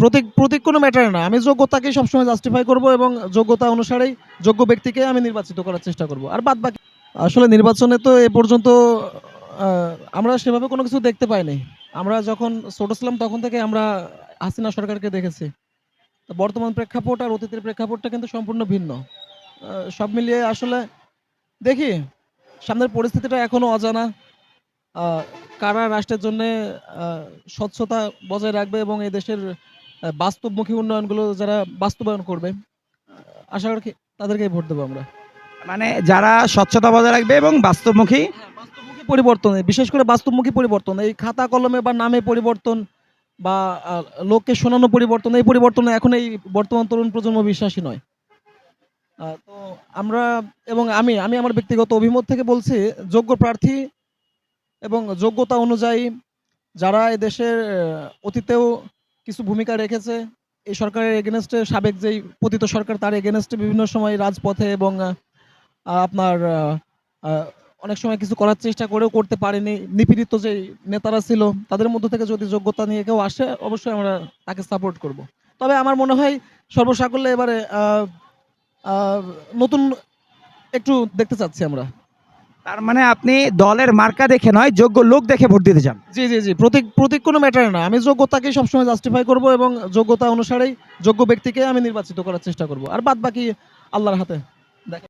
প্রতীক প্রতীক কোনো ম্যাটার না। আমি যোগ্যতাকেই সবসময় জাস্টিফাই করব এবং যোগ্যতা অনুসারেই যোগ্য ব্যক্তিকে আমি নির্বাচিত করার চেষ্টা করব। আর বাদবাকি আসলে নির্বাচনে তো এ পর্যন্ত আ আমরা সেভাবে কোনো কিছু দেখতে পাই নাই। আমরা যখন ছোট ছিলাম তখন থেকে আমরা হাসিনা সরকারকে দেখেছি। তো বর্তমান প্রেক্ষাপট আর অতীতের প্রেক্ষাপটটা কিন্তু সম্পূর্ণ ভিন্ন। সব মিলিয়ে আসলে দেখি সামনের পরিস্থিতিটা এখনো অজানা। আ কারা রাষ্ট্রের জন্যে আ স্বচ্ছতা বজায় রাখবে এবং এই দেশের বাস্তবমুখী উন্নয়নগুলো যারা বাস্তবায়ন করবে, আশা রাখি তাদেরকেই ভোট দেবো আমরা। মানে যারা স্বচ্ছতা বজায় রাখবে এবং বাস্তবমুখী। হ্যাঁ, বাস্তবমুখী পরিবর্তন, বিশেষ করে বাস্তবমুখী পরিবর্তন। এই খাতা কলমে বা নামে পরিবর্তন বা আ লোককে শোনানো পরিবর্তন, এই পরিবর্তনে এখন এই বর্তমান তরুণ প্রজন্ম বিশ্বাসী নয়। তো আমরা এবং আমি আমার ব্যক্তিগত অভিমত থেকে বলছি, যোগ্য প্রার্থী এবং যোগ্যতা অনুযায়ী যারা এদেশের অতীতেও কিছু ভূমিকা রেখেছে, এই সরকারের এগেইনস্টে সাবেক যেই পতিত সরকার তার এগেইনস্টে বিভিন্ন সময় রাজপথে এবং আপনার আ অনেক সময় কিছু করার চেষ্টা করেও করতে পারেনি। নিপীড়িত যেই নেতারা ছিল তাদের মধ্য থেকে যদি যোগ্যতা নিয়ে কেউ আসে অবশ্যই আমরা তাকে সাপোর্ট করব। তবে আমার মনে হয় সর্বসাকুল্যে এবারে আ নতুন একটু দেখতে চাচ্ছি আমরা। তার মানে আপনি দলের মার্কা দেখে নয়, যোগ্য লোক দেখে ভোট দিতে চান। জি। প্রতীক কোনো ম্যাটার না। আমি যোগ্যতাকেই সবসময় জাস্টিফাই করব এবং যোগ্যতা অনুসারেই যোগ্য ব্যক্তিকে আমি নির্বাচিত করার চেষ্টা করব। আর বাদবাকি আল্লাহর হাতে।